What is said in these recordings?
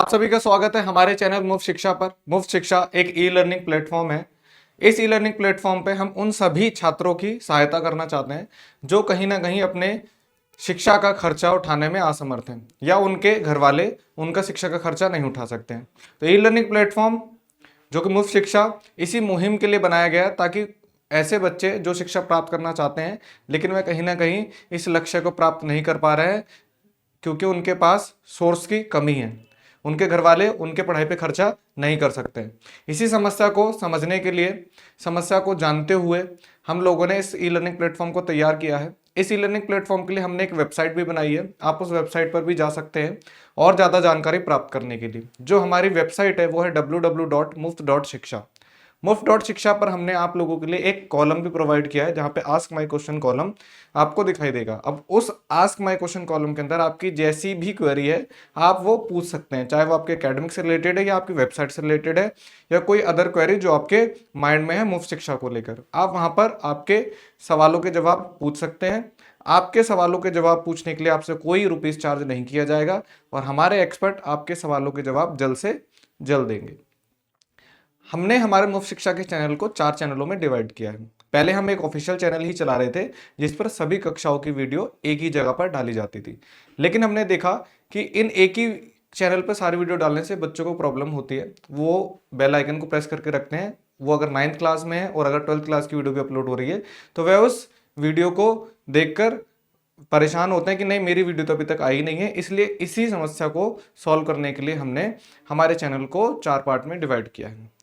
आप सभी का स्वागत है हमारे चैनल मुफ्त शिक्षा पर। मुफ्त शिक्षा एक ई लर्निंग प्लेटफॉर्म है। इस ई लर्निंग प्लेटफॉर्म पे हम उन सभी छात्रों की सहायता करना चाहते हैं जो कहीं ना कहीं अपने शिक्षा का खर्चा उठाने में असमर्थ हैं या उनके घर वाले उनका शिक्षा का खर्चा नहीं उठा सकते हैं। तो ई लर्निंग प्लेटफॉर्म जो कि मुफ्त शिक्षा इसी मुहिम के लिए बनाया गया है ताकि ऐसे बच्चे जो शिक्षा प्राप्त करना चाहते हैं लेकिन वह कहीं ना कहीं इस लक्ष्य को प्राप्त नहीं कर पा रहे हैं क्योंकि उनके पास सोर्स की कमी है, उनके घर वाले उनके पढ़ाई पे खर्चा नहीं कर सकते। इसी समस्या को समझने के लिए, समस्या को जानते हुए हम लोगों ने इस ई लर्निंग प्लेटफॉर्म को तैयार किया है। इस ई लर्निंग प्लेटफॉर्म के लिए हमने एक वेबसाइट भी बनाई है, आप उस वेबसाइट पर भी जा सकते हैं और ज़्यादा जानकारी प्राप्त करने के लिए। जो हमारी वेबसाइट है वो है www.muft.shiksha। मुफ्त.शिक्षा पर हमने आप लोगों के लिए एक कॉलम भी प्रोवाइड किया है जहां पे आस्क माई क्वेश्चन कॉलम आपको दिखाई देगा। अब उस आस्क माई क्वेश्चन कॉलम के अंदर आपकी जैसी भी क्वेरी है आप वो पूछ सकते हैं, चाहे वो आपके एकेडमिक से रिलेटेड है या आपकी वेबसाइट से रिलेटेड है या कोई अदर क्वेरी जो आपके माइंड में है मुफ्त शिक्षा को लेकर। आप वहां पर आपके सवालों के जवाब पूछ सकते हैं। आपके सवालों के जवाब पूछने के लिए आपसे कोई रुपीज चार्ज नहीं किया जाएगा और हमारे एक्सपर्ट आपके सवालों के जवाब जल्द से जल्द देंगे। हमने हमारे मुफ्त शिक्षा के चैनल को 4 चैनलों में डिवाइड किया है। पहले हम एक ऑफिशियल चैनल ही चला रहे थे जिस पर सभी कक्षाओं की वीडियो एक ही जगह पर डाली जाती थी, लेकिन हमने देखा कि इन एक ही चैनल पर सारी वीडियो डालने से बच्चों को प्रॉब्लम होती है। वो बेल आइकन को प्रेस करके रखते हैं, वो अगर 9th क्लास में है और अगर 12th क्लास की वीडियो भी अपलोड हो रही है तो वह उस वीडियो को देखकर परेशान होते हैं कि नहीं मेरी वीडियो तो अभी तक आई नहीं है। इसलिए इसी समस्या को सॉल्व करने के लिए हमने हमारे चैनल को 4 पार्ट में डिवाइड किया है।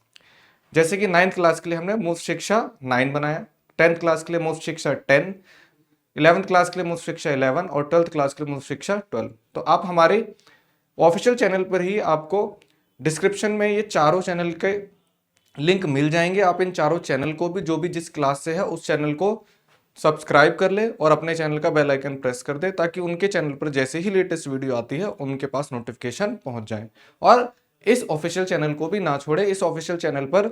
जैसे कि 9th क्लास के लिए हमने मुफ्त शिक्षा 9 बनाया, 10th क्लास के लिए मुफ्त शिक्षा 10, 11th क्लास के लिए मुफ्त शिक्षा 11 और 12th क्लास के लिए मुफ्त शिक्षा 12। तो आप हमारे ऑफिशियल चैनल पर ही आपको डिस्क्रिप्शन में ये चारों चैनल के लिंक मिल जाएंगे। आप इन चारों चैनल को भी जो भी जिस क्लास से है उस चैनल को सब्सक्राइब कर ले और अपने चैनल का बेल आइकन प्रेस कर दे ताकि उनके चैनल पर जैसे ही लेटेस्ट वीडियो आती है उनके पास नोटिफिकेशन पहुंच जाए। और इस ऑफिशियल चैनल को भी ना छोड़े, इस ऑफिशियल चैनल पर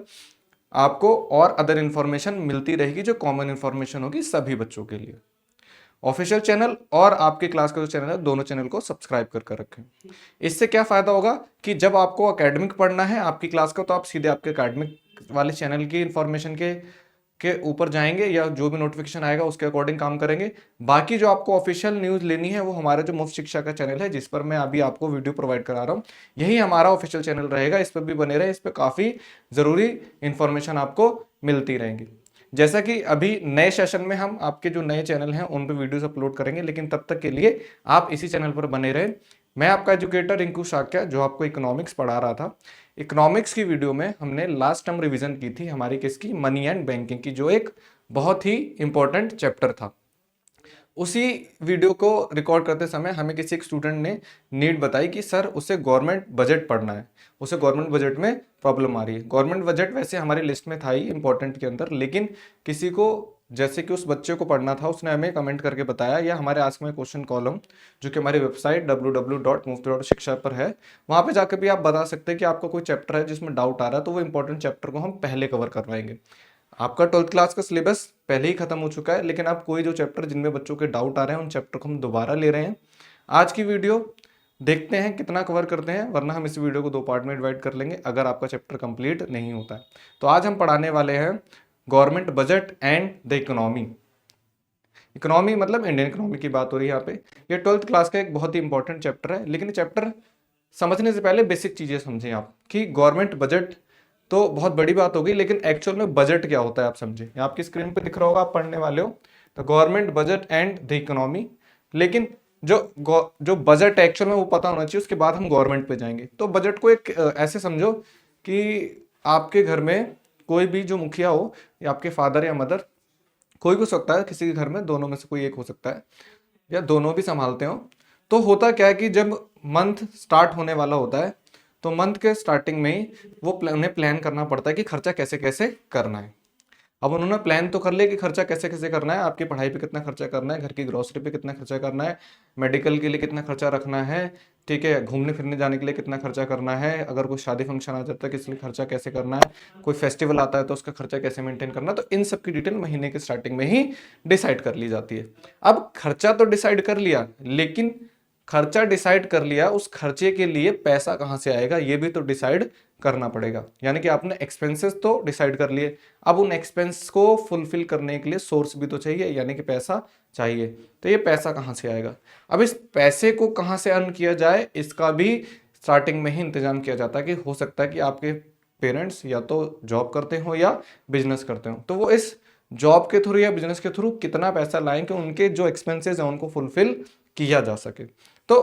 आपको और अदर इंफॉर्मेशन मिलती रहेगी जो कॉमन इंफॉर्मेशन होगी सभी बच्चों के लिए। ऑफिशियल चैनल और आपके क्लास का जो चैनल है दोनों चैनल को सब्सक्राइब कर रखें। इससे क्या फायदा होगा कि जब आपको एकेडमिक पढ़ना है आपकी क्लास का तो आप सीधे आपके एकेडमिक वाले चैनल की इंफॉर्मेशन के ऊपर जाएंगे या जो भी नोटिफिकेशन आएगा उसके अकॉर्डिंग काम करेंगे। बाकी जो आपको ऑफिशियल न्यूज़ लेनी है वो हमारे जो मुफ्त शिक्षा का चैनल है जिस पर मैं अभी आपको वीडियो प्रोवाइड करा रहा हूँ, यही हमारा ऑफिशियल चैनल रहेगा। इस पर भी बने रहे, इस पर काफ़ी ज़रूरी इंफॉर्मेशन आपको मिलती रहेंगी। जैसा कि अभी नए सेशन में हम आपके जो नए चैनल हैं उन पर वीडियोस अपलोड करेंगे, लेकिन तब तक के लिए आप इसी चैनल पर बने रहें। मैं आपका एजुकेटर रिंकू शाक्या जो आपको इकोनॉमिक्स पढ़ा रहा था। इकोनॉमिक्स की वीडियो में हमने लास्ट टर्म रिवीजन की थी हमारी किसकी, मनी एंड बैंकिंग की, जो एक बहुत ही इंपॉर्टेंट चैप्टर था। उसी वीडियो को रिकॉर्ड करते समय हमें किसी एक स्टूडेंट ने नीड बताई कि सर उसे गवर्नमेंट बजट पढ़ना है, उसे गवर्नमेंट बजट में प्रॉब्लम आ रही है। गवर्नमेंट बजट वैसे हमारी लिस्ट में था ही इंपॉर्टेंट के अंदर, लेकिन किसी को जैसे कि उस बच्चे को पढ़ना था उसने हमें कमेंट करके बताया या हमारे आस्क माई क्वेश्चन कॉलम जो कि हमारी वेबसाइट www.muft.shiksha पर है, वहाँ पे जाकर भी आप बता सकते हैं कि आपका कोई चैप्टर है जिसमें डाउट आ रहा है तो वो इंपॉर्टेंट चैप्टर को हम पहले कवर करवाएंगे। आपका 12th क्लास का सिलेबस पहले ही खत्म हो चुका है, लेकिन आप कोई जो चैप्टर जिनमें बच्चों के डाउट आ रहे हैं उन चैप्टर को हम दोबारा ले रहे हैं। आज की वीडियो देखते हैं कितना कवर करते हैं, वरना हम इस वीडियो को 2 पार्ट में डिवाइड कर लेंगे अगर आपका चैप्टर कंप्लीट नहीं होता है। तो आज हम पढ़ाने वाले हैं government budget and the economy. Economy मतलब इंडियन इकोनॉमी की बात हो रही है यहाँ पे। ये 12th क्लास का एक बहुत ही इंपॉर्टेंट चैप्टर है, लेकिन चैप्टर समझने से पहले बेसिक चीजें समझें आप कि गवर्नमेंट बजट तो बहुत बड़ी बात होगी, लेकिन एक्चुअल में बजट क्या होता है आप समझें। आपकी स्क्रीन पे दिख रहा होगा, आप पढ़ने वाले हो, तो government budget and the economy. लेकिन जो बजट एक्चुअल में वो पता होना चाहिए, उसके बाद हम गवर्नमेंट पे जाएंगे। तो बजट को एक ऐसे समझो कि आपके घर में कोई भी जो मुखिया हो या आपके फादर या मदर, कोई भी हो सकता है, किसी के घर में दोनों में से कोई एक हो सकता है या दोनों भी संभालते हो। तो होता क्या है कि जब मंथ स्टार्ट होने वाला होता है तो मंथ के स्टार्टिंग में ही वो उन्हें प्लान करना पड़ता है कि खर्चा कैसे कैसे करना है। अब उन्होंने प्लान तो कर लिया कि खर्चा कैसे कैसे करना है, आपकी पढ़ाई पे कितना खर्चा करना है, घर की ग्रोसरी पे कितना खर्चा करना है, मेडिकल के लिए कितना खर्चा रखना है, ठीक है, घूमने फिरने जाने के लिए कितना खर्चा करना है, अगर कोई शादी फंक्शन आ जाता है किस लिए खर्चा कैसे करना है, कोई फेस्टिवल आता है तो उसका खर्चा कैसे मेंटेन करना है। तो इन सब की डिटेल महीने के स्टार्टिंग में ही डिसाइड कर ली जाती है। अब खर्चा तो डिसाइड कर लिया, लेकिन खर्चा डिसाइड कर लिया, उस खर्चे के लिए पैसा कहाँ से आएगा ये भी तो डिसाइड करना पड़ेगा। यानी कि आपने एक्सपेंसेस तो डिसाइड कर लिए, अब उन एक्सपेंस को फुलफिल करने के लिए सोर्स भी तो चाहिए, यानी कि पैसा चाहिए। तो ये पैसा कहाँ से आएगा? अब इस पैसे को कहाँ से अर्न किया जाए इसका भी स्टार्टिंग में ही इंतजाम किया जाता है कि हो सकता है कि आपके पेरेंट्स या तो जॉब करते हो या बिजनेस करते हो, तो वो इस जॉब के थ्रू या बिजनेस के थ्रू कितना पैसा लाएं कि उनके जो एक्सपेंसेस हैं उनको फुलफिल किया जा सके। तो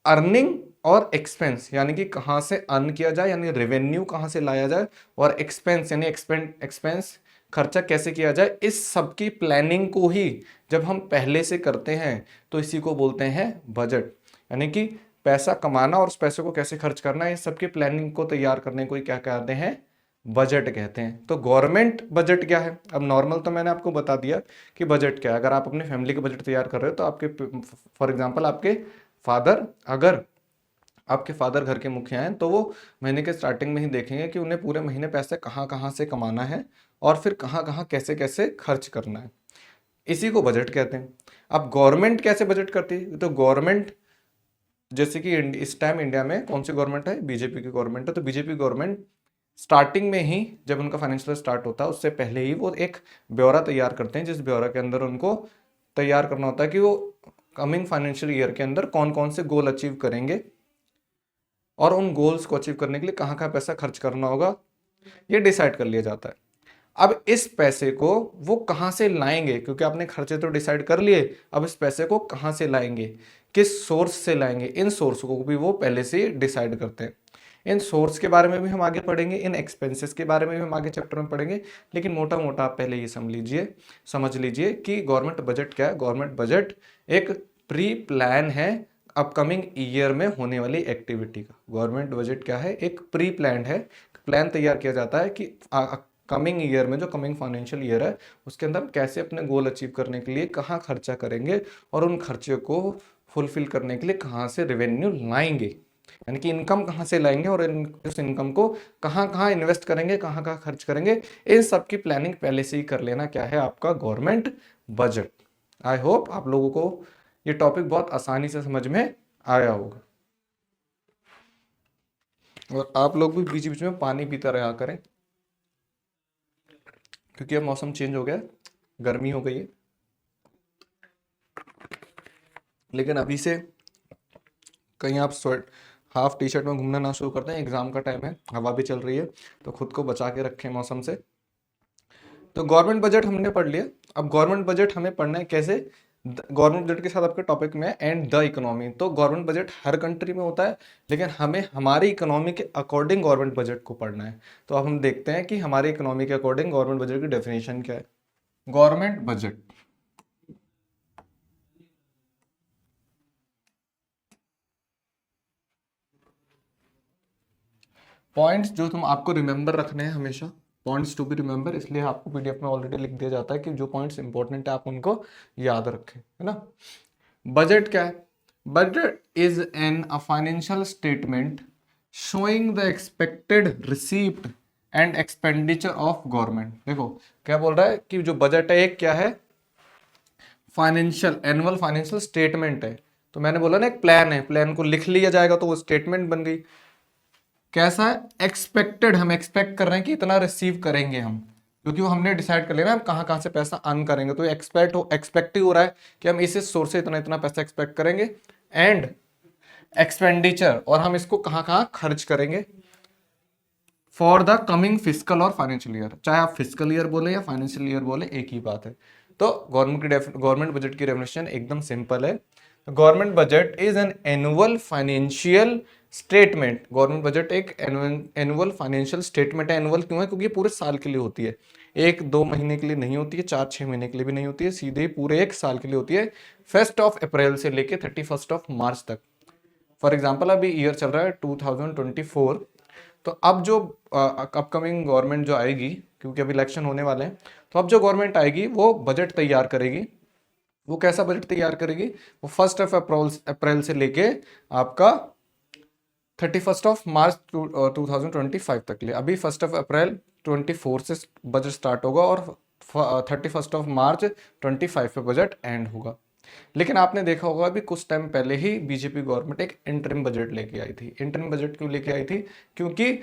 अर्निंग और एक्सपेंस यानी कि कहाँ से अर्न किया जाए, यानी रेवेन्यू कहाँ से लाया जाए, और एक्सपेंस यानी एक्सपेंस खर्चा कैसे किया जाए, इस सब की प्लानिंग को ही जब हम पहले से करते हैं तो इसी को बोलते हैं बजट। यानी कि पैसा कमाना और उस पैसे को कैसे खर्च करना, इस सब की प्लानिंग को तैयार करने को ही क्या कहते हैं? बजट कहते हैं। तो गवर्नमेंट बजट क्या है? अब नॉर्मल तो मैंने आपको बता दिया कि बजट क्या है। अगर आप अपनी फैमिली का बजट तैयार कर रहे हो तो आपके फॉर एग्जांपल आपके फादर, अगर आपके फादर घर के मुखिया हैं तो वो महीने के स्टार्टिंग में ही देखेंगे कि उन्हें पूरे महीने पैसे कहाँ कहाँ से कमाना है और फिर कहाँ कहाँ कैसे कैसे खर्च करना है, इसी को बजट कहते हैं। अब गवर्नमेंट कैसे बजट करती है? तो गवर्नमेंट जैसे कि इस टाइम इंडिया में कौन सी गवर्नमेंट है? बीजेपी की गवर्नमेंट है। तो बीजेपी गवर्नमेंट स्टार्टिंग में ही जब उनका फाइनेंशियल स्टार्ट होता है उससे पहले ही वो एक ब्यौरा तैयार करते हैं, जिस ब्यौरा के अंदर उनको तैयार करना होता है कि वो कमिंग फाइनेंशियल ईयर के अंदर कौन कौन से गोल अचीव करेंगे और उन गोल्स को अचीव करने के लिए कहाँ कहाँ पैसा खर्च करना होगा, ये डिसाइड कर लिया जाता है। अब इस पैसे को वो कहाँ से लाएंगे, क्योंकि आपने खर्चे तो डिसाइड कर लिए, अब इस पैसे को कहाँ से लाएंगे, किस सोर्स से लाएंगे, इन सोर्स को भी वो पहले से ही डिसाइड करते हैं। इन सोर्स के बारे में भी हम आगे पढ़ेंगे, इन एक्सपेंसेस के बारे में भी हम आगे चैप्टर में पढ़ेंगे, लेकिन मोटा मोटा आप पहले ये समझ लीजिए कि गवर्नमेंट बजट क्या है। गवर्नमेंट बजट एक प्री प्लान है अपकमिंग ईयर में होने वाली एक्टिविटी का। गवर्नमेंट बजट क्या है? एक प्री प्लान है, प्लान तैयार किया जाता है कि कमिंग ईयर में, जो कमिंग फाइनेंशियल ईयर है उसके अंदर कैसे अपने गोल अचीव करने के लिए कहाँ खर्चा करेंगे और उन खर्चे को फुलफिल करने के लिए कहाँ से रेवेन्यू लाएंगे, यानी कि इनकम कहाँ से लाएंगे और उस इनकम को कहाँ कहाँ इन्वेस्ट करेंगे, कहाँ कहाँ खर्च करेंगे, इन सब की प्लानिंग पहले से ही कर लेना क्या है? आपका गवर्नमेंट बजट। आई होप आप लोगों को ये टॉपिक बहुत आसानी से समझ में आया होगा, और आप लोग भी बीच बीच में पानी पीता रहा करें, क्योंकि अब मौसम चेंज हो गया, गर्मी हो गई है। लेकिन अभी से कहीं आप स्वेट हाफ टी शर्ट में घूमना ना शुरू करते हैं, एग्जाम का टाइम है, हवा भी चल रही है, तो खुद को बचा के रखें मौसम से। तो गवर्नमेंट बजट हमने पढ़ लिया। अब गवर्नमेंट बजट हमें पढ़ना है कैसे? गवर्नमेंट बजट के साथ आपके टॉपिक में एंड द इकोनॉमी। तो गवर्नमेंट बजट हर कंट्री में होता है, लेकिन हमें हमारी इकोनॉमी के अकॉर्डिंग गवर्नमेंट बजट को पढ़ना है। तो अब हम देखते हैं कि हमारी इकोनॉमी के अकॉर्डिंग गवर्नमेंट बजट की डेफिनेशन क्या है। गवर्नमेंट बजट पॉइंट्स जो तुम आपको रिमेंबर रखने हैं हमेशा, पॉइंट्स टू बी रिमेंबर, इसलिए आपको पीडीएफ में ऑलरेडी लिख दिया जाता है कि जो पॉइंट्स इंपॉर्टेंट है आप उनको याद रखें, है ना। बजट क्या है? Budget is N a financial statement showing the expected receipt and expenditure of government. देखो क्या बोल रहा है कि जो बजट है एक क्या है? फाइनेंशियल, एनुअल फाइनेंशियल स्टेटमेंट है। तो मैंने बोला ना एक प्लान है, प्लान को लिख लिया जाएगा तो वो स्टेटमेंट बन गई। कैसा है? एक्सपेक्टेड, हम एक्सपेक्ट कर रहे हैं कि इतना रिसीव करेंगे हम, क्योंकि वो हमने डिसाइड कर लेना हम कहाँ कहाँ से पैसा अर्न करेंगे। तो एक्सपेक्ट ही हो रहा है कि हम इस सोर्स से इतना इतना पैसा एक्सपेक्ट करेंगे, एंड एक्सपेंडिचर, और हम इसको कहाँ कहाँ खर्च करेंगे फॉर द कमिंग फिजिकल और फाइनेंशियल ईयर। चाहे आप फिजिकल ईयर बोले या फाइनेंशियल ईयर बोले, एक ही बात है। तो गवर्नमेंट बजट की डेफिनेशन एकदम सिंपल है। Government budget is an annual financial statement. Government budget एक एनुअल फाइनेंशियल स्टेटमेंट है। एनुअल क्यों है? क्योंकि ये पूरे साल के लिए होती है, एक दो महीने के लिए नहीं होती है, 4-6 महीने के लिए भी नहीं होती है, सीधे पूरे एक साल के लिए होती है, 1 अप्रैल से लेके 31 मार्च तक। फॉर एग्जाम्पल अभी ईयर चल रहा है 2024, तो अब जो अपकमिंग गवर्नमेंट जो आएगी, क्योंकि अभी इलेक्शन होने वाले हैं, तो अब जो गवर्नमेंट आएगी वो बजट तैयार करेगी। वो कैसा बजट तैयार करेगी? वो 1 अप्रैल से लेके आपका 31 मार्च 2025 तक ले। अभी 1 अप्रैल 24 से बजट स्टार्ट होगा और 31 मार्च 25 पे बजट एंड होगा। लेकिन आपने देखा होगा अभी कुछ टाइम पहले ही बीजेपी गवर्नमेंट एक इंटरिम बजट लेके आई थी। इंटरिम बजट क्यों लेके आई थी? क्योंकि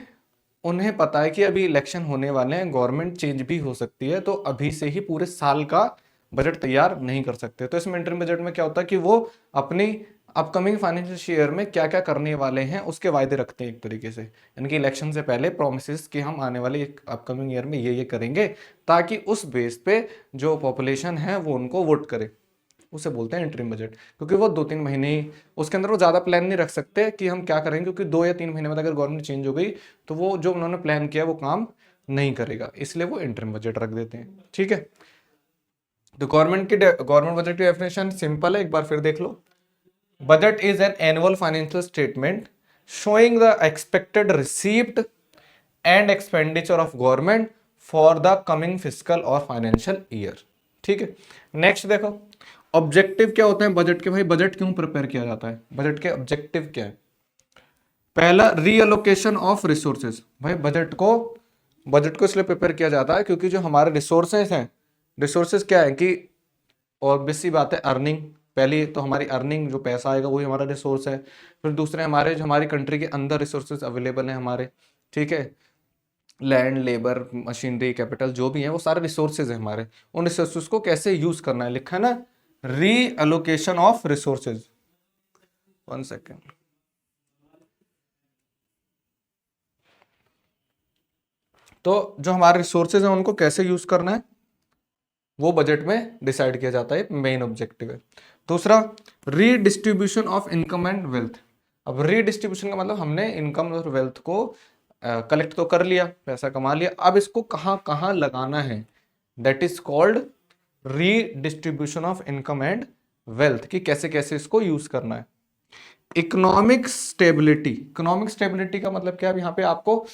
उन्हें पता है कि अभी इलेक्शन होने वाले हैं, गवर्नमेंट चेंज भी हो सकती है, तो अभी से ही पूरे साल का बजट तैयार नहीं कर सकते। तो इसमें इंटरिम बजट में क्या होता है कि वो अपनी अपकमिंग फाइनेंशियल ईयर में क्या क्या करने वाले हैं उसके वायदे रखते हैं एक तरीके से, यानी कि इलेक्शन से पहले प्रोमिस कि हम आने वाले अपकमिंग ईयर में ये करेंगे, ताकि उस बेस पे जो पॉपुलेशन है वो उनको वोट करे। उसे बोलते हैं इंटरिम बजट, क्योंकि वो 2-3 महीने ही, उसके अंदर वो ज़्यादा प्लान नहीं रख सकते कि हम क्या करेंगे, क्योंकि 2 या 3 महीने में अगर गवर्नमेंट चेंज हो गई तो वो जो उन्होंने प्लान किया वो काम नहीं करेगा, इसलिए वो इंटरिम बजट रख देते हैं। ठीक है, तो गवर्नमेंट बजट की डेफिनेशन सिंपल है, एक बार फिर देख लो। Budget is an annual financial statement showing the expected receipt and expenditure of government for the coming physical और फाइनेंशियल ईयर। ठीक है, नेक्स्ट देखो ऑब्जेक्टिव क्या होते हैं बजट के। भाई बजट क्यों प्रिपेयर किया जाता है, बजट के ऑब्जेक्टिव क्या है? पहला, रीअलोकेशन ऑफ रिसोर्सेज। भाई बजट को इसलिए प्रिपेयर किया जाता है क्योंकि जो हमारे रिसोर्सेज हैं, रिसोर्सेज क्या है कि ऑब्वियस सी बात है अर्निंग, पहली तो हमारी अर्निंग, जो पैसा आएगा वही हमारा रिसोर्स है। फिर दूसरे हमारे जो हमारी कंट्री के अंदर रिसोर्सेज अवेलेबल हैं हमारे, ठीक है, लैंड, लेबर, मशीनरी, कैपिटल जो भी है वो सारे रिसोर्सेज है हमारे। उन रिसोर्सेज को कैसे यूज करना है, लिखा है ना, रीअलोकेशन ऑफ रिसोर्सेज। 1 सेकेंड, तो जो हमारे रिसोर्सेज हैं उनको कैसे यूज करना है वो बजट में डिसाइड किया जाता है, मेन ऑब्जेक्टिव है। दूसरा, redistribution of income and wealth. अब रीडिस्ट्रीब्यूशन का मतलब हमने इनकम और वेल्थ को कलेक्ट तो कर लिया, पैसा कमा लिया, अब इसको कहाँ कहाँ लगाना है, that is called redistribution of income and wealth, कि कैसे कैसे इसको यूज करना है। इकोनॉमिक स्टेबिलिटी का मतलब क्या है? यहाँ पे आपको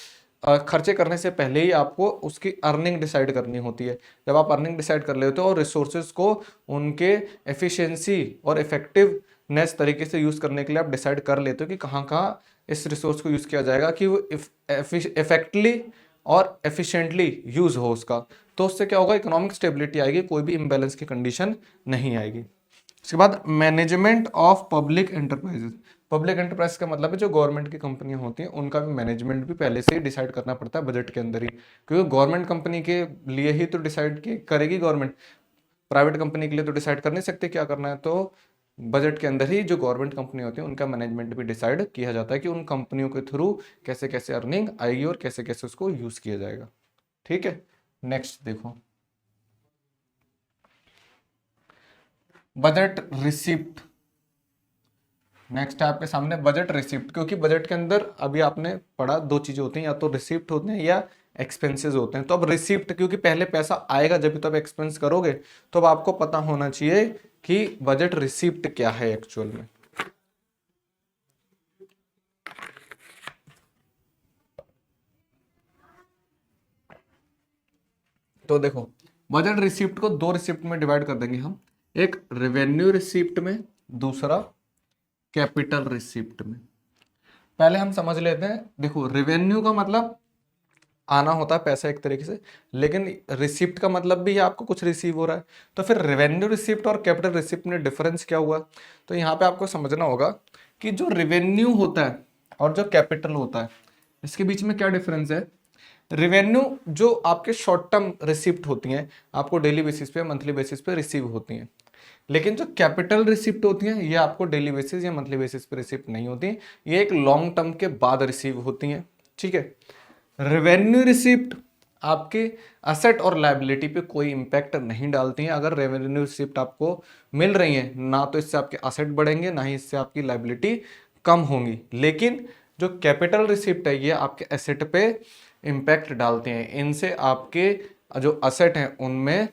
खर्चे करने से पहले ही आपको उसकी अर्निंग डिसाइड करनी होती है। जब आप अर्निंग डिसाइड कर लेते हो और रिसोर्सेज को उनके एफिशिएंसी और इफेक्टिवनेस तरीके से यूज करने के लिए आप डिसाइड कर लेते हो कि कहाँ कहाँ इस रिसोर्स को यूज किया जाएगा कि वो इफेक्टली और एफिशिएंटली यूज हो उसका, तो उससे क्या होगा, इकोनॉमिक स्टेबिलिटी आएगी, कोई भी इम्बैलेंस की कंडीशन नहीं आएगी। उसके बाद management of public enterprises. Public enterprise का मतलब है जो गवर्नमेंट की कंपनियां होती हैं उनका भी मैनेजमेंट भी पहले से ही डिसाइड करना पड़ता है बजट के अंदर ही, क्योंकि गवर्नमेंट कंपनी के लिए ही तो डिसाइड करेगी गवर्नमेंट, प्राइवेट कंपनी के लिए तो डिसाइड कर नहीं सकते क्या करना है। तो बजट के अंदर ही जो गवर्नमेंट कंपनी होती है उनका मैनेजमेंट भी डिसाइड किया जाता है कि उन कंपनियों के थ्रू कैसे कैसे अर्निंग आएगी और कैसे कैसे उसको यूज किया जाएगा। ठीक है, नेक्स्ट देखो बजट रिसिप्ट। नेक्स्ट है आपके सामने बजट रिसिप्ट, क्योंकि बजट के अंदर अभी आपने पढ़ा दो चीजें होती हैं, या तो रिसिप्ट होते हैं या एक्सपेंसेस होते हैं। तो अब रिसिप्ट, क्योंकि पहले पैसा आएगा जब तो आप एक्सपेंस करोगे, तो अब आपको पता होना चाहिए कि बजट रिसिप्ट क्या है एक्चुअल में। तो देखो बजट रिसिप्ट को दो रिसिप्ट में डिवाइड कर देंगे हम, एक रेवेन्यू रिसिप्ट में, दूसरा कैपिटल रिसिप्ट में। पहले हम समझ लेते हैं, देखो रेवेन्यू का मतलब आना होता है पैसा एक तरीके से, लेकिन रिसिप्ट का मतलब भी है आपको कुछ रिसीव हो रहा है। तो फिर रेवेन्यू रिसिप्ट और कैपिटल रिसिप्ट में डिफरेंस क्या हुआ? तो यहाँ पे आपको समझना होगा कि जो रेवेन्यू होता है और जो कैपिटल होता है इसके बीच में क्या डिफरेंस है। रेवेन्यू जो आपके शॉर्ट टर्म रिसिप्ट होती हैं, आपको डेली बेसिस पे, मंथली बेसिस पे रिसीव होती हैं, लेकिन जो कैपिटल रिसिप्ट होती हैं ये आपको डेली बेसिस या मंथली बेसिस पे रिसिप्ट नहीं होती, ये एक लॉन्ग टर्म के बाद रिसीव होती हैं। ठीक है, रेवेन्यू रिसिप्ट आपके असेट और लायबिलिटी पे कोई इंपैक्ट नहीं डालती हैं। अगर रेवेन्यू रिसिप्ट आपको मिल रही है ना, तो इससे आपके असेट बढ़ेंगे ना ही इससे आपकी लायबिलिटी कम होंगी। लेकिन जो कैपिटल रिसिप्ट है ये आपके एसेट पे इंपैक्ट डालते हैं, इनसे आपके जो असेट हैं उनमें,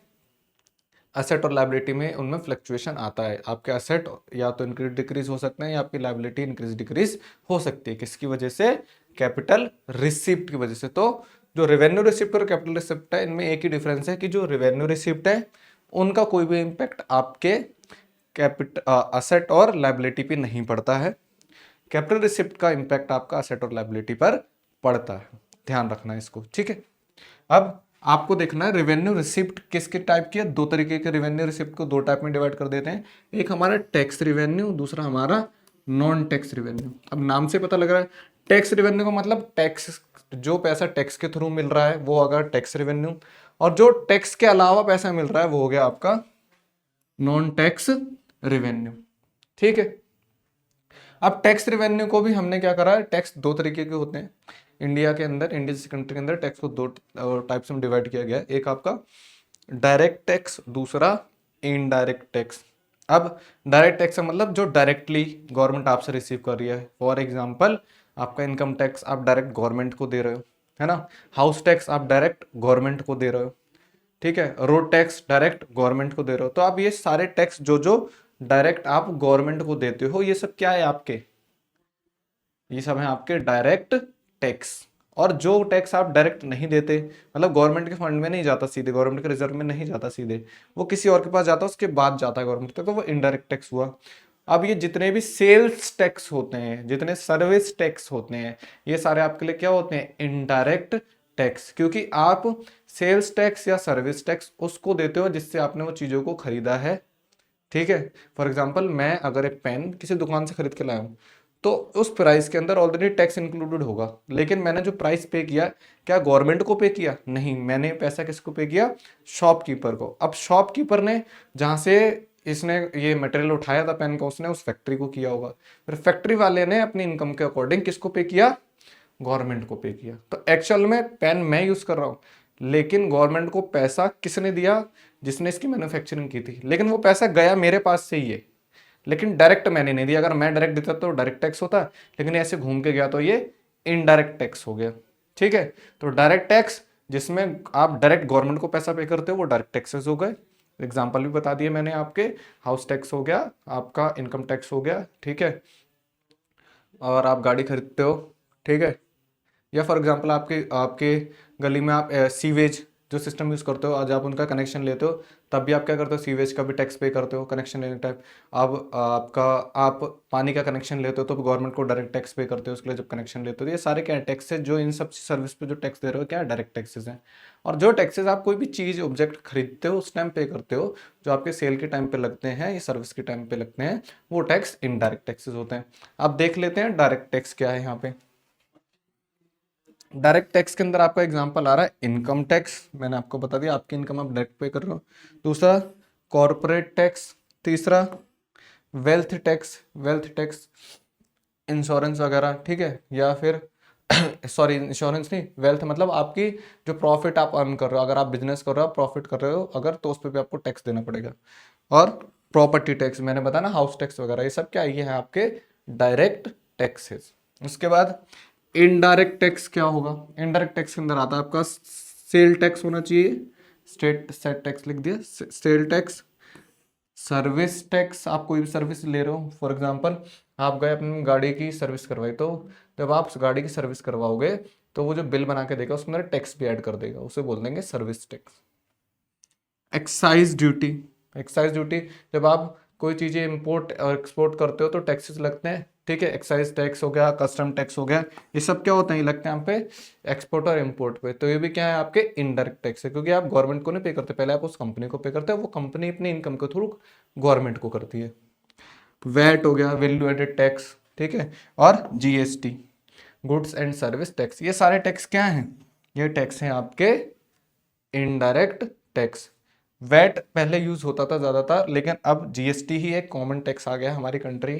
असेट और लायबिलिटी में उनमें फ्लक्चुएशन आता है। आपके असेट या तो इंक्रीज डिक्रीज हो सकते हैं या आपकी लायबिलिटी इंक्रीज डिक्रीज हो सकती है, किसकी वजह से? कैपिटल रिसिप्ट की वजह से। तो जो रेवेन्यू रिसिप्ट और कैपिटल रिसिप्ट है इनमें एक ही डिफरेंस है कि जो रेवेन्यू रिसिप्ट है उनका कोई भी इंपैक्ट आपके असेट और लायबिलिटी पे नहीं पड़ता है, कैपिटल रिसिप्ट का इंपैक्ट आपका असेट और लायबिलिटी पर पड़ता है। ध्यान रखना है इसको। ठीक है, अब आपको देखना है रेवेन्यू रिसिप्ट किसके टाइप की है, दो तरीके के रेवेन्यू रिसिप्ट को दो टाइप में डिवाइड कर देते हैं, एक हमारा टैक्स रेवेन्यू, दूसरा हमारा नॉन टैक्स रेवेन्यू। अब नाम से पता लग रहा है टैक्स रेवेन्यू का मतलब टैक्स, जो पैसा टैक्स के थ्रू मिल रहा है वो अगर टैक्स रेवेन्यू, और जो टैक्स के अलावा पैसा मिल रहा है वो हो गया आपका नॉन टैक्स रेवेन्यू। ठीक है, अब टैक्स रेवेन्यू को भी हमने क्या करा है, टैक्स दो तरीके के होते हैं इंडिया के अंदर, इंडिया जैसी कंट्री के अंदर टैक्स को दो टाइप्स में डिवाइड किया गया है, एक आपका डायरेक्ट टैक्स, दूसरा इनडायरेक्ट टैक्स। अब डायरेक्ट टैक्स का मतलब जो डायरेक्टली गवर्नमेंट आपसे रिसीव कर रही है, फॉर एग्जांपल आपका इनकम टैक्स आप डायरेक्ट गवर्नमेंट को दे रहे हो, है ना, हाउस टैक्स आप डायरेक्ट गवर्नमेंट को दे रहे हो, ठीक है, रोड टैक्स डायरेक्ट गवर्नमेंट को दे रहे हो। तो आप ये सारे टैक्स जो जो डायरेक्ट आप गवर्नमेंट को देते हो, ये सब क्या है आपके, ये सब है आपके डायरेक्ट टैक्स। और जो टैक्स आप डायरेक्ट नहीं देते, मतलब गवर्नमेंट के फंड में नहीं जाता सीधे, गवर्नमेंट के रिजर्व में नहीं जाता सीधे, वो किसी और के पास जाता है, उसके बाद जाता है गवर्नमेंट तक, तो वो इनडायरेक्ट टैक्स हुआ। अब ये जितने भी सेल्स टैक्स होते हैं, जितने सर्विस टैक्स होते हैं, ये सारे आपके लिए क्या होते हैं, इनडायरेक्ट टैक्स, क्योंकि आप सेल्स टैक्स या सर्विस टैक्स उसको देते हो जिससे आपने वो चीज़ों को खरीदा है। ठीक है, फॉर एग्जाम्पल मैं अगर एक पेन किसी दुकान से खरीद के लाया हूँ, तो उस प्राइस के अंदर ऑलरेडी टैक्स इंक्लूडेड होगा, लेकिन मैंने जो प्राइस पे किया, क्या गवर्नमेंट को पे किया, नहीं, मैंने पैसा किसको पे किया, शॉपकीपर को। अब शॉपकीपर ने जहाँ से इसने ये मटेरियल उठाया था पेन का, उसने उस फैक्ट्री को किया होगा, फिर फैक्ट्री वाले ने अपनी इनकम के अकॉर्डिंग किसको पे किया, गवर्नमेंट को पे किया। तो एक्चुअल में पेन मैं यूज कर रहा हूँ, लेकिन गवर्नमेंट को पैसा किसने दिया, जिसने इसकी मैन्युफैक्चरिंग की थी, लेकिन वो पैसा गया मेरे पास से ही है, लेकिन डायरेक्ट मैंने नहीं दिया। अगर मैं डायरेक्ट देता तो डायरेक्ट टैक्स होता, लेकिन ऐसे घूम के गया तो ये इनडायरेक्ट टैक्स हो गया। ठीक है, तो डायरेक्ट टैक्स जिसमें आप डायरेक्ट गवर्नमेंट को पैसा पे करते हो वो डायरेक्ट टैक्सेस हो गए। एग्जाम्पल भी बता दिए मैंने आपके, हाउस टैक्स हो गया, आपका इनकम टैक्स हो गया, ठीक है, और आप गाड़ी खरीदते हो, ठीक है, या फॉर एग्जांपल आपके आपके गली में आप सीवेज जो सिस्टम यूज़ करते हो, आज आप उनका कनेक्शन लेते हो, तब भी आप क्या करते हो, सीवेज का भी टैक्स पे करते हो कनेक्शन लेने टाइप। अब आपका आप पानी का कनेक्शन लेते हो तो गवर्नमेंट को डायरेक्ट टैक्स पे करते हो उसके लिए जब कनेक्शन लेते हो। तो ये सारे क्या टैक्स है, जो इन सब सर्विस पे जो टैक्स दे रहे हो क्या डायरेक्ट टैक्सेस हैं। और जो टैक्सेस आप कोई भी चीज़ ऑब्जेक्ट खरीदते हो उस टाइम पे करते हो, जो आपके सेल के टाइम पे लगते हैं या सर्विस के टाइम पे लगते हैं, वो टैक्स इनडायरेक्ट टैक्सेस होते हैं। अब देख लेते हैं डायरेक्ट टैक्स क्या है यहाँ पे। डायरेक्ट टैक्स के अंदर आपका एग्जांपल आ रहा है इनकम टैक्स, मैंने आपको बता दिया आपकी इनकम आप डायरेक्ट पे कर रहे हो। दूसरा कॉरपोरेट टैक्स, तीसरा wealth tax, wealth tax insurance वगैरह, ठीक है, या फिर सॉरी इंश्योरेंस नहीं, वेल्थ मतलब आपकी जो प्रॉफिट आप अर्न कर रहे हो, अगर आप बिजनेस कर रहे हो प्रॉफिट कर रहे हो अगर, तो उस पर भी आपको टैक्स देना पड़ेगा। और प्रॉपर्टी टैक्स मैंने बताया ना, हाउस टैक्स वगैरह, ये सब क्या ये है आपके डायरेक्ट टैक्सेस। उसके बाद इनडायरेक्ट टैक्स क्या होगा, इनडायरेक्ट टैक्स के अंदर आता है आपका सेल टैक्स होना चाहिए, स्टेट सेट टैक्स लिख दिया, सेल टैक्स, सर्विस टैक्स, आप कोई भी सर्विस ले रहे हो, फॉर एग्जांपल आप गए अपनी गाड़ी की सर्विस करवाई, तो जब आप उस गाड़ी की सर्विस करवाओगे तो वो जो बिल बना के देगा उसके अंदर टैक्स भी ऐड कर देगा, उसे बोल देंगे service tax. Excise duty, excise duty जब आप कोई चीज़ें इंपोर्ट और एक्सपोर्ट करते हो तो टैक्सेस लगते हैं, ठीक है, एक्साइज टैक्स हो गया, कस्टम टैक्स हो गया, ये सब क्या होते हैं, ये लगते हैं यहाँ पे एक्सपोर्ट और इंपोर्ट पे। तो ये भी क्या है आपके इनडायरेक्ट टैक्स है, क्योंकि आप गवर्नमेंट को नहीं पे करते, पहले आप उस कंपनी को पे करते हो, वो कंपनी अपनी इनकम के थ्रू गवर्नमेंट को करती है। वैट हो गया, वैल्यू एडेड टैक्स, ठीक है, और GST goods and service tax, ये सारे टैक्स क्या हैं, ये टैक्स हैं आपके इनडायरेक्ट टैक्स। वैट पहले यूज होता था ज्यादातर, लेकिन अब जीएसटी ही एक कॉमन टैक्स आ गया हमारी कंट्री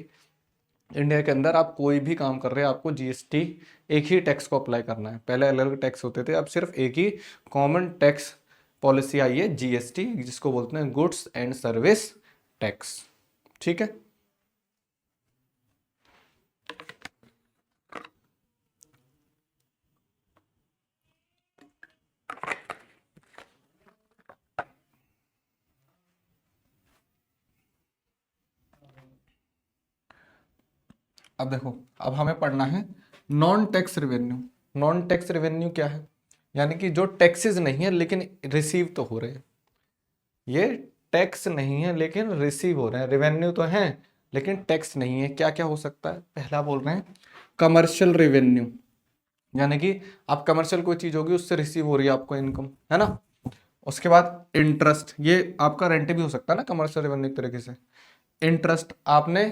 इंडिया के अंदर। आप कोई भी काम कर रहे हैं आपको जीएसटी एक ही टैक्स को अप्लाई करना है, पहले अलग अलग टैक्स होते थे, अब सिर्फ एक ही कॉमन टैक्स पॉलिसी आई है जीएसटी, जिसको बोलते हैं गुड्स एंड सर्विस टैक्स। ठीक है, अब देखो, अब हमें पढ़ना है non tax revenue. Non tax revenue क्या है, यानी कि जो टैक्सेस नहीं है लेकिन रिसीव तो हो रहे हैं, ये टैक्स नहीं है लेकिन रिसीव हो रहे हैं, रेवेन्यू तो है लेकिन टैक्स नहीं है। क्या क्या हो सकता है, पहला बोल रहे हैं कमर्शियल रेवेन्यू, यानी कि आप कमर्शियल कोई चीज होगी उससे रिसीव हो रही है आपको इनकम, है ना। उसके बाद इंटरेस्ट, ये आपका रेंट भी हो सकता है ना कमर्शियल रेवेन्यू एक तरीके से। इंटरेस्ट आपने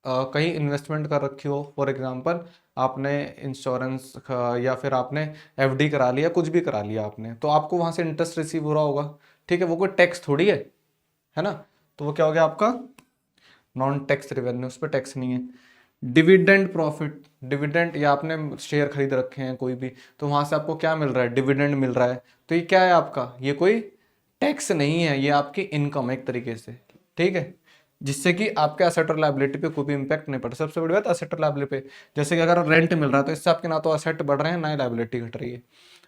कहीं इन्वेस्टमेंट कर रखी हो, फॉर एग्जांपल आपने इंश्योरेंस या फिर आपने एफडी करा लिया, कुछ भी करा लिया आपने, तो आपको वहां से इंटरेस्ट रिसीव हो रहा होगा, ठीक है। वो कोई टैक्स थोड़ी है ना। तो वो क्या हो गया आपका नॉन टैक्स रेवेन्यू, उस पर टैक्स नहीं है। डिविडेंड प्रॉफिट, डिविडेंड या आपने शेयर खरीद रखे हैं कोई भी, तो वहां से आपको क्या मिल रहा है, डिविडेंड मिल रहा है, तो ये क्या है आपका, ये कोई टैक्स नहीं है, ये आपकी इनकम है एक तरीके से, ठीक है। जिससे कि आपके असेट और लायबिलिटी पे कोई भी इंपैक्ट नहीं पड़ता। सबसे बड़ी बात असेट और लायबिलिटी पे, जैसे कि अगर रेंट मिल रहा है तो इससे आपके ना तो असेट बढ़ रहे हैं ना ही लायबिलिटी घट रही है।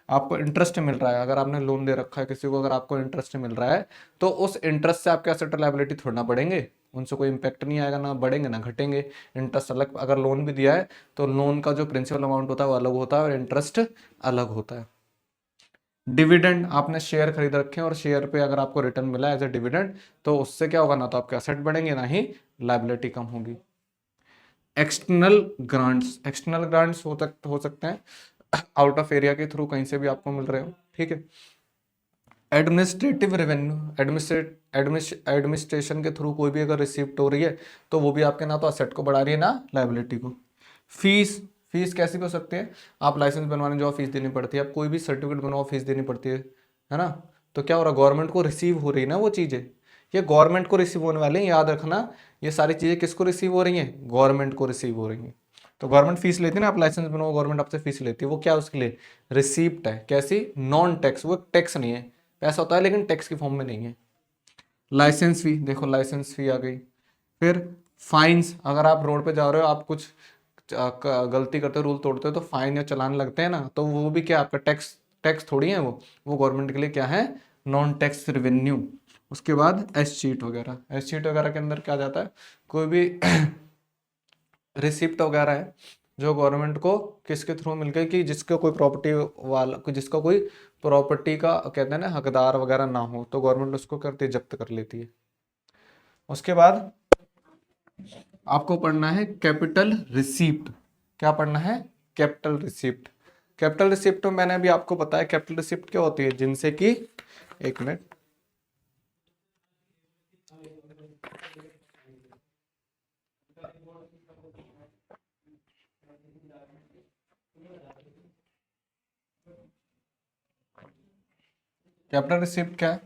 आपको इंटरेस्ट मिल रहा है, अगर आपने लोन दे रखा है किसी को, अगर आपको इंटरेस्ट मिल रहा है तो उस इंटरेस्ट से आपके असेट और लायबिलिटी थोड़ा ना बढ़ेंगे, उनसे कोई इंपैक्ट नहीं आएगा, ना बढ़ेंगे ना घटेंगे। इंटरेस्ट अलग, अगर लोन भी दिया है तो लोन का जो प्रिंसिपल अमाउंट होता है वो अलग होता है और इंटरेस्ट अलग होता है। डिविडेंड, आपने शेयर खरीद रखे हैं और शेयर पे अगर आपको रिटर्न मिला एज ए डिविडेंड, तो उससे क्या होगा, ना तो आपके असेट बढ़ेंगे ना ही लायबिलिटी कम होगी। एक्सटर्नल ग्रांट्स, एक्सटर्नल ग्रांट्स हो सकते हैं आउट ऑफ एरिया के थ्रू कहीं से भी आपको मिल रहे हो, ठीक है। एडमिनिस्ट्रेटिव रेवेन्यू, एडमिनिस्ट्रेशन के थ्रू कोई भी अगर रिसिप्ट हो रही है तो वो भी आपके ना तो असेट को बढ़ा रही है ना लायबिलिटी को। फीस, फीस कैसी भी हो सकती है, आप लाइसेंस बनवाने जाओ फीस देनी पड़ती है, आप कोई भी सर्टिफिकेट बनवाओ फीस देनी पड़ती है ना। तो क्या हो रहा है, गवर्नमेंट को रिसीव हो रही है ना वो चीज़ें, ये गवर्नमेंट को रिसीव होने वाले हैं, याद रखना। ये सारी चीज़ें किसको रिसीव हो रही हैं, गवर्नमेंट को रिसीव हो रही हैं। तो गवर्नमेंट फीस लेती है ना, आप लाइसेंस बनवाओ गवर्नमेंट आपसे फीस लेती है, वो क्या है उसके लिए, रिसीप्ट है। कैसी, नॉन टैक्स, वो टैक्स नहीं है, पैसा होता है लेकिन टैक्स की फॉर्म में नहीं है। लाइसेंस फी, देखो लाइसेंस फी आ गई। फिर फाइन्स, अगर आप रोड पे जा रहे हो, आप कुछ गलती करते हो, रूल तोड़ते हो, तो फाइन या चालान लगते हैं ना, तो वो भी क्या आपका टैक्स, टैक्स थोड़ी है वो गवर्नमेंट के लिए क्या है, नॉन टैक्स रेवेन्यू। उसके बाद एस शीट वगैरह, एस शीट वगैरह के अंदर क्या जाता है, कोई भी रिसिप्ट वगैरह है जो गवर्नमेंट को किसके थ्रू मिल गई, कि जिसका कोई प्रॉपर्टी वाला, जिसका कोई प्रॉपर्टी का कहते हैं ना हकदार वगैरह ना हो, तो गवर्नमेंट उसको करती है, जब्त कर लेती है। उसके बाद आपको पढ़ना है कैपिटल रिसिप्ट। क्या पढ़ना है, कैपिटल रिसिप्ट। कैपिटल रिसिप्ट तो मैंने अभी आपको बताया, कैपिटल रिसिप्ट क्या होती है, जिनसे कि, एक मिनट, कैपिटल रिसिप्ट क्या है,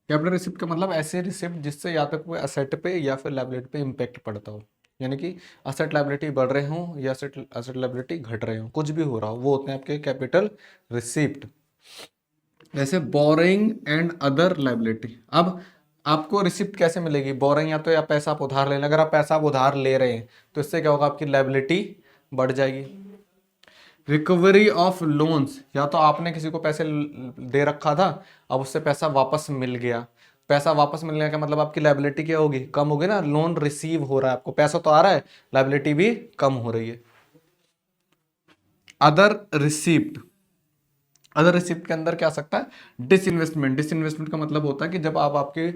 कैपिटल रिसिप्ट का मतलब ऐसे रिसिप्ट जिससे या तो कोई असेट पे या फिर लायबिलिटी पे इम्पैक्ट पड़ता हो, यानी कि असेट लायबिलिटी बढ़ रहे हो या असेट असेट लायबिलिटी घट रहे हो, कुछ भी हो रहा हो, वो होते हैं आपके कैपिटल रिसिप्ट। जैसे बोरिंग एंड अदर लायबिलिटी, अब आपको रिसिप्ट कैसे मिलेगी, बोरिंग या तो या पैसा आप उधार ले लें, अगर आप पैसा आप उधार ले रहे हैं तो इससे क्या होगा, आपकी लायबिलिटी बढ़ जाएगी। रिकवरी ऑफ लोन्स, या तो आपने किसी को पैसे दे रखा था, अब उससे पैसा वापस मिल गया, पैसा वापस मिलने का मतलब आपकी लायबिलिटी क्या होगी, कम होगी ना, लोन रिसीव हो रहा है, आपको पैसा तो आ रहा है, लायबिलिटी भी कम हो रही है। अदर रिसिप्ट, अदर रिसिप्ट के अंदर क्या आ सकता है, डिसइन्वेस्टमेंट। डिसइन्वेस्टमेंट का मतलब होता है कि जब आप आपके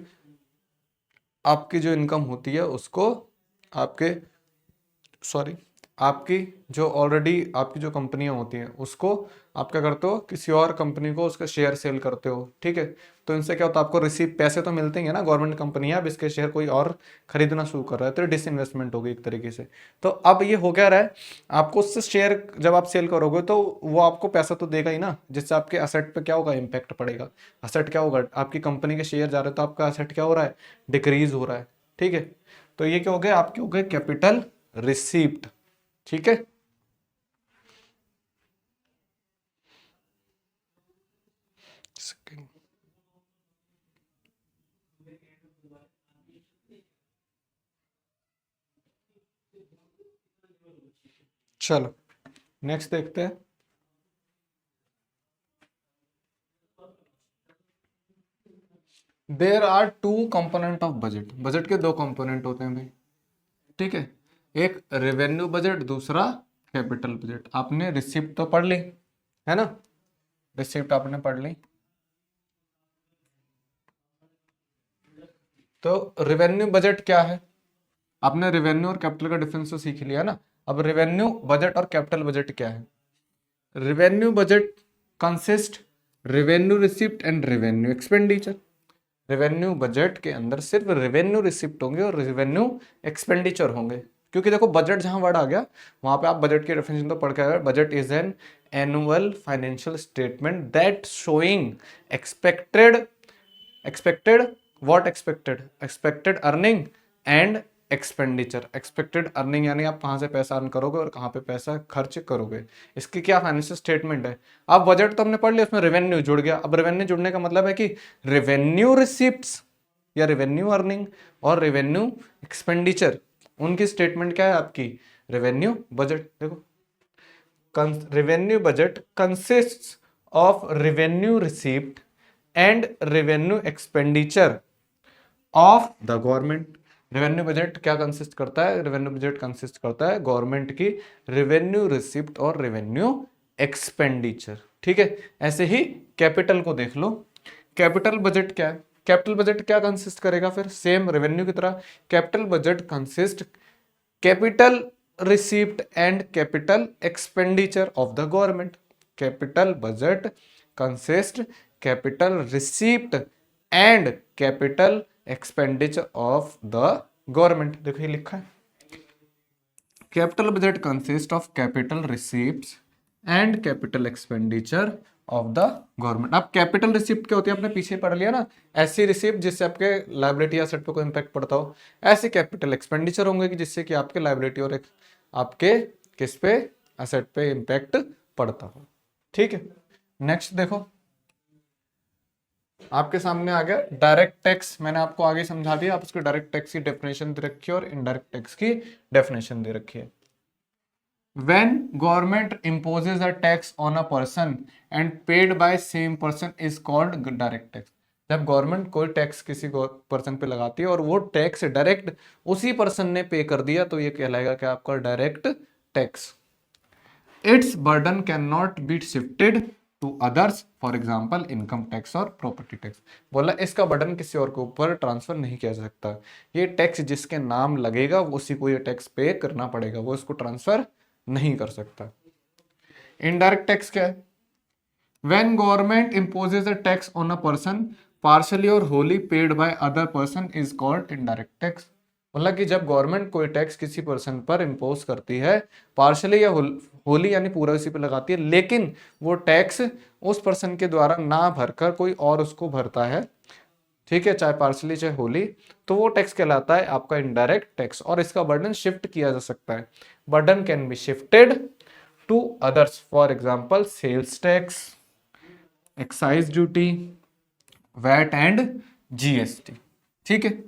आपकी जो इनकम होती है उसको आपके, सॉरी, आपकी जो ऑलरेडी आपकी जो कंपनियां होती हैं उसको आप क्या करते हो, किसी और कंपनी को उसका शेयर सेल करते हो, ठीक है। तो इनसे क्या होता है, आपको रिसीव पैसे तो मिलते ही हैं ना, गवर्नमेंट कंपनी है, अब इसके शेयर कोई और खरीदना शुरू कर रहा है, तो डिसइन्वेस्टमेंट होगी एक तरीके से। तो अब ये हो क्या रहा है, आपको उससे शेयर जब आप सेल करोगे तो वो आपको पैसा तो देगा ही ना, जिससे आपके असेट पे क्या होगा, इम्पैक्ट पड़ेगा। असेट क्या होगा, आपकी कंपनी के शेयर जा रहे हैं तो आपका असेट क्या हो रहा है, डिक्रीज हो रहा है, ठीक है। तो ये क्या हो गया, आपके हो गए कैपिटल रिसीप्ट, ठीक है। चलो नेक्स्ट देखते हैं। There are two component of budget, budget के दो कंपोनेंट होते हैं भाई, ठीक है। एक रेवेन्यू बजट, दूसरा कैपिटल बजट। आपने रिसिप्ट तो पढ़ ली है ना, रिसिप्ट आपने पढ़ ली, तो रेवेन्यू बजट क्या है, आपने रेवेन्यू और कैपिटल का डिफरेंस तो सीख लिया ना। अब रेवेन्यू बजट और कैपिटल बजट क्या है, revenue budget consist revenue receipt and revenue expenditure. Revenue budget के अंदर सिर्फ रेवेन्यू रिसिप्ट होंगे और रेवेन्यू एक्सपेंडिचर होंगे, क्योंकि देखो बजट जहां वर्ड आ गया वहां पे आप बजट की डेफिनेशन तो पढ़ के आए। Budget is an annual financial statement that showing expected expected what expected earning and expenditure. Expected earning यानी आप कहाँ से पैसा अर्न करोगे और कहाँ पे पैसा खर्च करोगे, इसकी क्या फाइनेंशियल स्टेटमेंट है। अब बजट तो हमने पढ़ लिया, उसमें रेवेन्यू जुड़ गया। अब रेवेन्यू जुड़ने का मतलब है कि रेवेन्यू रिसिप्ट्स या रेवेन्यू अर्निंग और रेवेन्यू एक्सपेंडिचर, उनकी स्टेटमेंट क्या है आपकी, रेवेन्यू बजट। देखो revenue budget consists of revenue receipt and revenue expenditure of the government. Revenue budget क्या कंसिस्ट करता है, रेवेन्यू बजट कंसिस्ट करता है गवर्नमेंट की रेवेन्यू रिसिप्ट और रेवेन्यू एक्सपेंडिचर। ठीक है, ऐसे ही कैपिटल को देख लो। कैपिटल बजट क्या है, कैपिटल बजट क्या कंसिस्ट करेगा, फिर सेम रेवेन्यू की तरह capital budget consist capital receipt and capital expenditure of the government. Capital budget consist capital receipt and capital expenditure of the government. देखो ये लिखा है, capital budget consist of capital receipts and capital expenditure of the government. अब capital receipt क्या होती है, आपने पीछे पढ़ लिया ना, ऐसी रिसिप्ट जिससे आपके लायबिलिटी एसेट पे कोई इंपैक्ट पड़ता हो। ऐसे कैपिटल एक्सपेंडिचर होंगे कि जिससे कि आपके लायबिलिटी और आपके किस पे, एसेट पे इंपैक्ट पड़ता हो। ठीक है, नेक्स्ट देखो आपके सामने आ गया डायरेक्ट टैक्स। मैंने आपको आगे समझा दिया, आप उसके डायरेक्ट टैक्स की डेफिनेशन दे रखी है और इनडायरेक्ट टैक्स की डेफिनेशन दे रखी है। When government imposes a tax on a person and paid by same person is called direct tax। जब गवर्नमेंट कोई टैक्स किसी पर्सन पे लगाती है और वो टैक्स डायरेक्ट उसी पर्सन ने पे कर दिया तो ये कहलाएगा कि आपका direct tax. It's burden can not be shifted to others, for example income tax और प्रॉपर्टी टैक्स। बोला इसका बर्डन किसी और के ऊपर ट्रांसफर नहीं किया जा सकता। ये टैक्स जिसके नाम लगेगा उसी को ये टैक्स पे करना पड़ेगा, वो इसको ट्रांसफर नहीं कर सकता। इनडायरेक्ट टैक्स क्या है, when government imposes a tax on a person partially और wholly paid by other person is called indirect tax. मतलब कि जब गवर्नमेंट कोई टैक्स किसी पर्सन पर इंपोज करती है पार्शली या होली यानी पूरा उसी पर लगाती है, लेकिन वो टैक्स उस पर्सन के द्वारा ना भरकर कोई और उसको भरता है, ठीक है, चाहे पार्शली चाहे होली, तो वो टैक्स कहलाता है आपका इनडायरेक्ट टैक्स। और इसका बर्डन शिफ्ट किया जा सकता है, burden can be shifted to others, for example sales tax, excise duty, VAT and GST. ठीक है,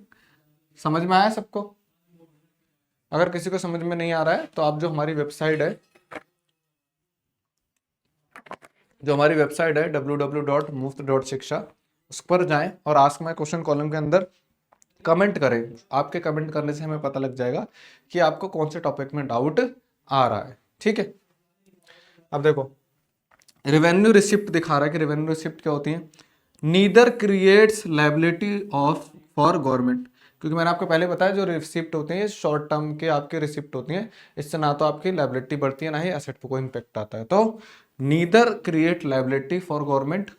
समझ में आया सबको। अगर किसी को समझ में नहीं आ रहा है तो आप जो हमारी वेबसाइट है www.muft.shiksha उस पर जाएं और आस्क माय क्वेश्चन कॉलम के अंदर कमेंट करें। आपके कमेंट करने से हमें पता लग जाएगा कि आपको कौन से टॉपिक में डाउट आ रहा है। ठीक है, अब देखो रेवेन्यू रिसिप्ट दिखा रहा है कि रेवेन्यू रिसिप्ट क्या होती है, neither creates liability of for government. क्योंकि मैंने आपको पहले बताया जो रिसिप्ट होते हैं शॉर्ट टर्म के आपके रिसिप्ट होती हैं, इससे ना तो आपकी लायबिलिटी बढ़ती है ना ही एसेट पर कोई इंपैक्ट आता है। तो neither create liability for government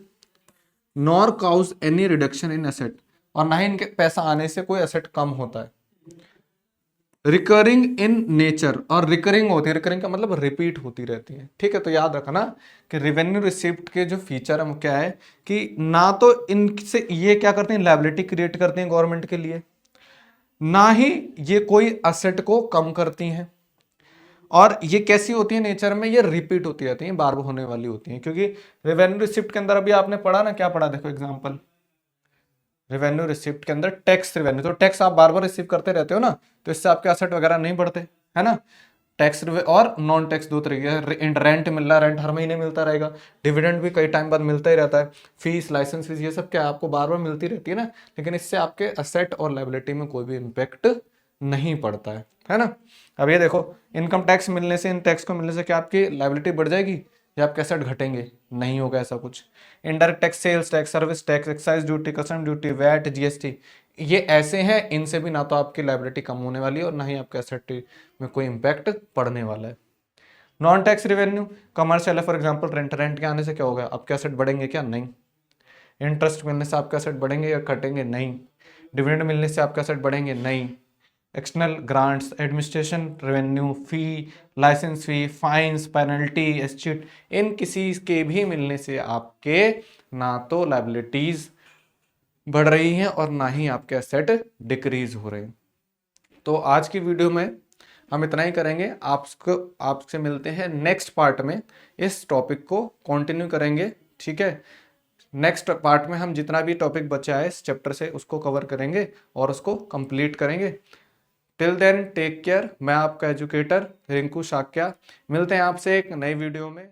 nor cause any reduction in asset, और ना ही इनके पैसा आने से कोई एसेट कम होता है। रिकरिंग इन नेचर, और रिकरिंग होती है, रिकरिंग का मतलब रिपीट होती रहती है। ठीक है, तो याद रखना कि रेवेन्यू रिसिप्ट के जो फीचर है वो क्या है कि ना तो इनसे ये क्या करते हैं लायबिलिटी क्रिएट करते हैं गवर्नमेंट के लिए, ना ही ये कोई एसेट को कम करती हैं, और ये कैसी होती है नेचर में, ये रिपीट होती रहती हैं, बार बार होने वाली होती हैं। क्योंकि रेवेन्यू रिसिप्ट के अंदर अभी आपने पढ़ा ना, क्या पढ़ा, देखो एग्जांपल रेवेन्यू रिसिप्ट के अंदर टैक्स रेवेन्यू, तो टैक्स आप बार बार रिसीव करते रहते हो ना, तो इससे आपके एसेट वगैरह नहीं बढ़ते, है ना। टैक्स और नॉन टैक्स दो तरीके हैं, रेंट मिल रहा है, रेंट हर महीने मिलता रहेगा, डिविडेंड भी कई टाइम बाद मिलता ही रहता है, फीस लाइसेंस फीस ये सब क्या आपको बार बार मिलती रहती है ना, लेकिन इससे आपके एसेट और लायबिलिटी में कोई भी इंपैक्ट नहीं पड़ता है ना। अब ये देखो इनकम टैक्स मिलने से, इन टैक्स को मिलने से क्या आपकी लायबिलिटी बढ़ जाएगी या आपके एसेट घटेंगे, नहीं होगा ऐसा कुछ। Indirect tax, sales tax, service tax, excise duty, custom duty, VAT, GST, ये ऐसे हैं, इनसे भी ना तो आपकी लायबिलिटी कम होने वाली है और ना ही आपके एसेट में कोई इंपैक्ट पड़ने वाला है। नॉन टैक्स रेवेन्यू कमर्शियल है, फॉर एग्जांपल रेंट के आने से क्या होगा, आपके एसेट बढ़ेंगे क्या, नहीं। इंटरेस्ट मिलने से आपके एसेट बढ़ेंगे या घटेंगे, नहीं। डिविडेंड मिलने से आपके एसेट बढ़ेंगे, नहीं। एक्सटर्नल ग्रांट्स, एडमिनिस्ट्रेशन रेवेन्यू, फी, लाइसेंस फी, फाइन्स, पेनल्टी, एस्चिट, इन किसी के भी मिलने से आपके ना तो लाइबिलिटीज बढ़ रही हैं और ना ही आपके एसेट डिक्रीज हो रहे हैं। तो आज की वीडियो में हम इतना ही करेंगे। आपसे मिलते हैं नेक्स्ट पार्ट में, इस टॉपिक को कंटिन्यू करेंगे, ठीक है। नेक्स्ट पार्ट में हम जितना भी टॉपिक बचा है इस चैप्टर से उसको कवर करेंगे और उसको कंप्लीट करेंगे। Till then take care. मैं आपका एजुकेटर रिंकू शाक्या, मिलते हैं आपसे एक नई वीडियो में।